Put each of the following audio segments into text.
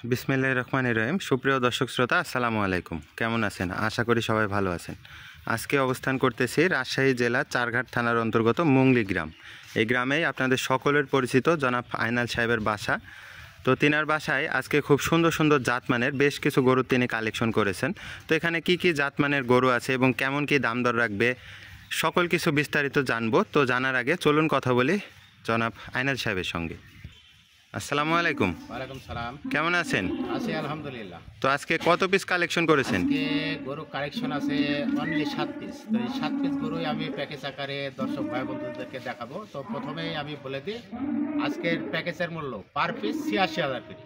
বিসমিল্লাহির রহমানির রহিম। সুপ্রিয় দর্শক শ্রোতা, আসসালামু আলাইকুম। কেমন আছেন? আশা করি সবাই ভালো আছেন। আজকে অবস্থান করতেছি রাজশাহী জেলা চারঘাট থানার অন্তর্গত মুংলি গ্রাম। এই গ্রামেই আপনাদের সকলের পরিচিত জনাব আইনাল সাহেবের বাসা। তো তিনার বাসায় আজকে খুব সুন্দর সুন্দর জাতমানের বেশ কিছু গরু তিনি কালেকশন করেছেন। তো এখানে কি কি জাতমানের গরু আছে এবং কেমন কি দাম দর রাখবে সকল কিছু বিস্তারিত জানবো। তো জানার আগে চলুন কথা বলি জনাব আইনাল সাহেবের সঙ্গে। আসসালামু আলাইকুম। ওয়ালাইকুম সালাম। কেমন আছেন? আছি আলহামদুলিল্লাহ। তো আজকে কত পিস কালেকশন করেছেন? আজকে গরু কালেকশন আছে অনলি 7 পিস। তো এই 7 পিস গরুই আমি প্যাকেজ আকারে দর্শক ভাই বন্ধুদেরকে দেখাবো। তো প্রথমেই আমি বলে দিই, আজকের প্যাকেজের মূল্য পার পিস ৮৬,০০০ করে।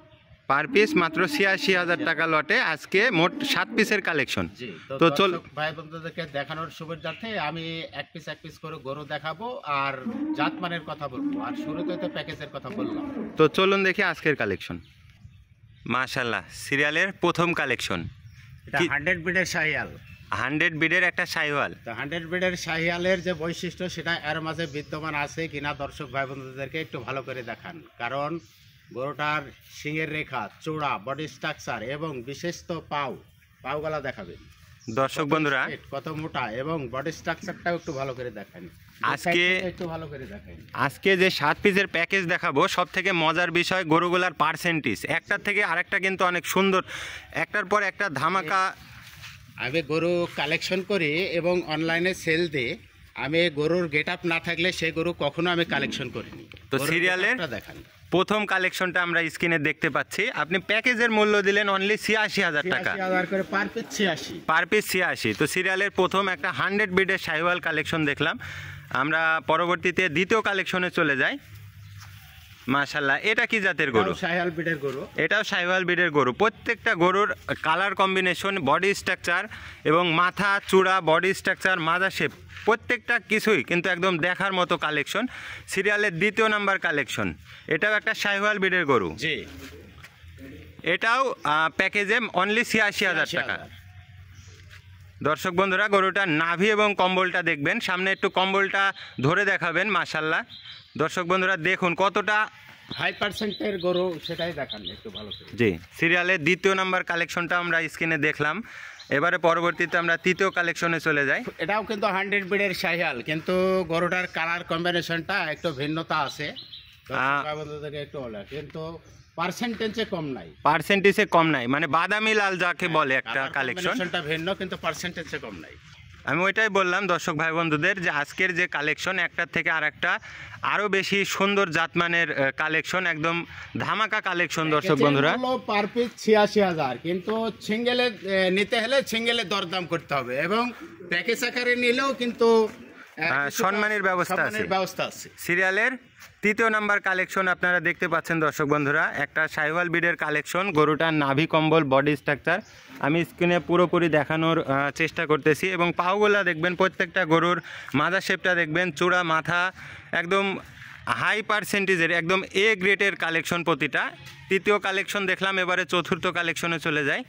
পার পিস মাত্র ৮৬,০০০ টাকা লটে আজকে মোট 7 পিসের কালেকশন। জি, তো দর্শক ভাই বন্ধুদেরকে দেখানোর সুবিধার্থে আমি এক পিস করে গরু দেখাবো আর জাতমানের কথা বলবো, আর শুরুতে তো প্যাকেজের কথা বললাম। তো চলুন দেখি আজকের কালেকশন। মাশাআল্লাহ, সিরিয়ালের প্রথম কালেকশন। এটা 100 ব্রিডের শাহিয়াল। 100 বিডের একটা শাহিওয়াল। তো 100 ব্রিডের শাহিয়ালের যে বৈশিষ্ট্য সেটা এর মাঝে বিদ্যমান আছে কিনা দর্শক ভাই বন্ধুদেরকে একটু ভালো করে দেখান। কারণ গরুটার শিংয়ের রেখা, চূড়া, বডি স্ট্রাকচার এবং বিশেষ তো পাওগুলা দেখাবেন দর্শক বন্ধুরা, কত মোটা এবং বডি স্ট্রাকচারটাও একটু ভালো করে দেখান। আজকে একটু ভালো করে দেখান। আজকে যে 7 পিসের প্যাকেজ দেখাবো সব থেকে মজার বিষয় গরুগুলার পার্সেন্টেজ একটার থেকে আরেকটা কিন্তু অনেক সুন্দর, একটার পর একটা ধামাকা। আমি গরু কালেকশন করি এবং অনলাইনে সেল দিই। আমি গরুর গেট আপ না থাকলে সেই গরু কখনো আমি কালেকশন করিনি। তো সিরিয়ালের দেখান প্রথম কালেকশনটা আমরা স্ক্রিনে দেখতে পাচ্ছি। আপনি প্যাকেজের মূল্য দিলেন অনলি ৮৬,০০০ টাকা, ৮৬,০০০ করে পার পিস ৮৬। Per piece ৮৬। তো সিরিয়ালের প্রথম একটা 100 বিডের শাহিওয়াল কালেকশন দেখলাম। আমরা পরবর্তীতে দ্বিতীয় কালেকশনে চলে যাই। মাশাআল্লাহ, এটা কি জাতের গরু? শাহিওয়াল ব্রিডের গরু। এটাও শাহিওয়াল বিডের গরু। প্রত্যেকটা গরুর কালার কম্বিনেশন, বডি স্ট্রাকচার এবং মাথা, চূড়া, বডি স্ট্রাকচার, মাজা শেপ প্রত্যেকটা কিছুই কিন্তু একদম দেখার মতো কালেকশন। সিরিয়ালের দ্বিতীয় নাম্বার কালেকশন। এটাও একটা শাহিওয়াল বিডের গরু। জি, এটাও প্যাকেজে অনলি ৮৬,০০০ টাকা। দর্শক বন্ধুরা, গরুটার নাভি এবং কম্বলটা দেখবেন। সামনে একটু কম্বলটা ধরে দেখাবেন। মাশাআল্লাহ, দর্শক বন্ধুরা দেখুন কতটা হাই পার্সেন্টের গরু, সেটাই দেখান একটু ভালো করে। জি, সিরিয়ালের দ্বিতীয় নাম্বার কালেকশনটা আমরা স্ক্রিনে দেখলাম। এবারে পরবর্তীতে আমরা তৃতীয় কালেকশনে চলে যাই। এটাও কিন্তু 100 ব্রিডের শাহিওয়াল, কিন্তু গরুটার কালার কম্বিনেশনটা একটু ভিন্নতা আছে। একটু বলে, কিন্তু পার্সেন্টেজে কম নাই। পার্সেন্টেজে কম নাই মানে বাদামি লাল যাকে বলে একটা কালেকশন, কম্বিনেশনটা ভিন্ন কিন্তু পার্সেন্টেজে কম নাই। আমি ওইটাই বললাম দর্শক ভাই বন্ধুদের যে আজকের যে কালেকশন একটার থেকে আরেকটা আরও বেশি সুন্দর জাতমানের কালেকশন, একদম ধামাকা কালেকশন। দর্শক বন্ধুরা, পার পিস ৮৬,০০০, কিন্তু সিঙ্গেলে নিতে হলে সিঙ্গেলে দরদাম করতে হবে এবং প্যাকেজ আকারে নিলেও কিন্তু সম্মানের ব্যবস্থা আছে। সিরিয়ালের তৃতীয় নাম্বার কালেকশন আপনারা দেখতে পাচ্ছেন দর্শক বন্ধুরা, একটা শাহিওয়াল বিডের কালেকশন। গরুটার নাভি, কম্বল, বডি স্ট্রাকচার আমি স্ক্রিনে পুরোপুরি দেখানোর চেষ্টা করতেছি এবং পাওগুলা দেখবেন, প্রত্যেকটা গরুর মাজা শেপটা দেখবেন, চূড়া, মাথা একদম হাই পার্সেন্টেজের, একদম এ গ্রেডের কালেকশন প্রতিটা। তৃতীয় কালেকশন দেখলাম, এবারে চতুর্থ কালেকশনে চলে যায়।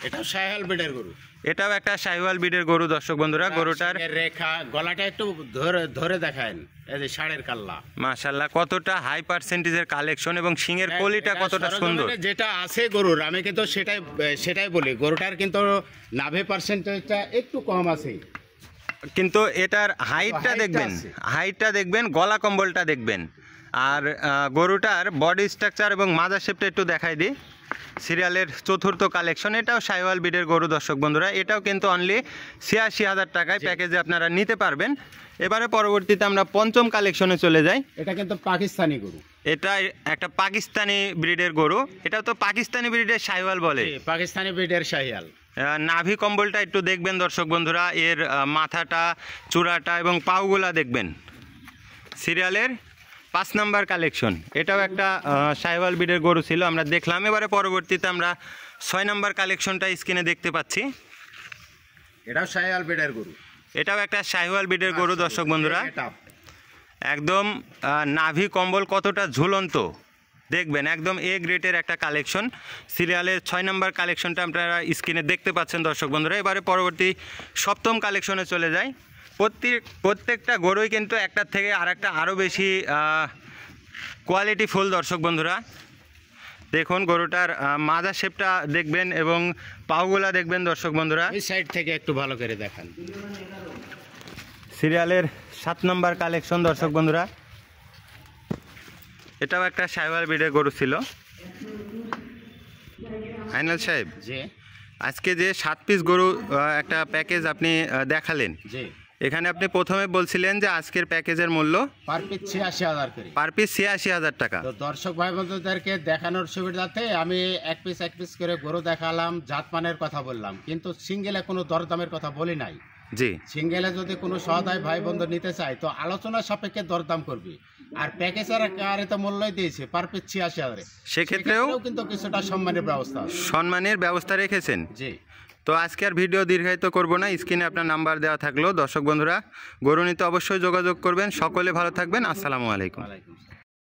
এটাও শাহিওয়াল ব্রিডের গরু। এটাও একটা শাহিওয়াল বিডের গরু। দর্শক বন্ধুরা, গরুটার রেখা, গলাটা একটু ধরে দেখায়, এই যে ষাঁড়ের কাল্লা। মাশাআল্লাহ, কতটা হাই পার্সেন্টেজের কালেকশন এবং শিংয়ের কলিটা কতটা সুন্দর। যেটা আছে গরুর, আমি কিন্তু সেটাই বলি, গরুটার কিন্তু নাভি পার্সেন্টেজটা একটু কম আছে, কিন্তু এটার হাইটটা দেখবেন, গলা কম্বলটা দেখবেন। আর গরুটার বডি স্ট্রাকচার এবং মাজা শেপটা একটু দেখাই দিই। সিরিয়ালের চতুর্থ কালেকশন, এটাও শাহিওয়াল বিডের গরু। দর্শক বন্ধুরা, এটাও কিন্তু অনলি ৮৬,০০০ টাকায় প্যাকেজে আপনারা নিতে পারবেন। এবারে পরবর্তীতে আমরা পঞ্চম কালেকশনে চলে যাই। এটা কিন্তু পাকিস্তানি গরু। এটা একটা পাকিস্তানি ব্রিডের গরু। এটা তো পাকিস্তানি ব্রিডের শাহিওয়াল বলে। পাকিস্তানি ব্রিডের শাহিওয়াল। নাভি কম্বলটা একটু দেখবেন দর্শক বন্ধুরা, এর মাথাটা, চূড়াটা এবং পাওগুলা দেখবেন। সিরিয়ালের 5 নাম্বার কালেকশন, এটাও একটা শাহিওয়াল ব্রিডের গরু ছিল, আমরা দেখলাম। এবারে পরবর্তীতে আমরা 6 নাম্বার কালেকশনটা স্ক্রিনে দেখতে পাচ্ছি। এটাও শাহিওয়াল ব্রিডের গরু। এটাও একটা শাহিওয়াল ব্রিডের গরু। দর্শক বন্ধুরা, একদম নাভি কম্বল কতটা ঝুলন্ত দেখবেন, একদম এ গ্রেডের একটা কালেকশন। সিরিয়ালের 6 নাম্বার কালেকশনটা আপনারা স্ক্রিনে দেখতে পাচ্ছেন দর্শক বন্ধুরা। এবারে পরবর্তী সপ্তম কালেকশনে চলে যাই। প্রত্যেকটা গরুই কিন্তু একটার থেকে আরেকটা আরও বেশি কোয়ালিটি ফুল। দর্শক বন্ধুরা, দেখুন গরুটার মাজা শেপটা দেখবেন এবং পাগুলা দেখবেন দর্শক বন্ধুরা। এই সাইড থেকে একটু ভালো করে দেখান। সিরিয়ালের 7 নম্বর কালেকশন দর্শক বন্ধুরা। এটাও একটা সাইওয়াল ব্রিডের গরু ছিল। আইনাল সাহেব, জি আজকে যে 7 পিস গরু একটা প্যাকেজ আপনি দেখালেন, জি এখানে আপনি প্রথমে বলছিলেন যে আজকের প্যাকেজের মূল্য পার পিস 86,000 করে, পার পিস 86,000 টাকা। তো দর্শক ভাই বন্ধুদেরকে দেখানোর সুবিধাতে আমি এক পিস করে গরু দেখালাম, জাতমানের কথা বললাম, কিন্তু সিঙ্গেলে কোনো দরদামের কথা বলি নাই। জি, সিঙ্গেলে যদি কোনো সহায় ভাই বন্ধু নিতে চায় তো আলোচনা সাপেক্ষে দরদাম করবি, আর প্যাকেজের আকারে তো মূল্যই দিয়েছে পার পিস 86,000। সেক্ষেত্রেও কিন্তু কিছুটা সম্মানের ব্যবস্থা আছে। সম্মানের ব্যবস্থা রেখেছেন। জি, তো আজকে আর ভিডিও দীর্ঘায়িত করব না, স্ক্রিনে আপনার নাম্বার দেওয়া থাকলো। দর্শক বন্ধুরা, গরু নিতে অবশ্যই যোগাযোগ করবেন। সকলে ভালো থাকবেন। আসসালামু আলাইকুম। ওয়ালাইকুম আসসালাম।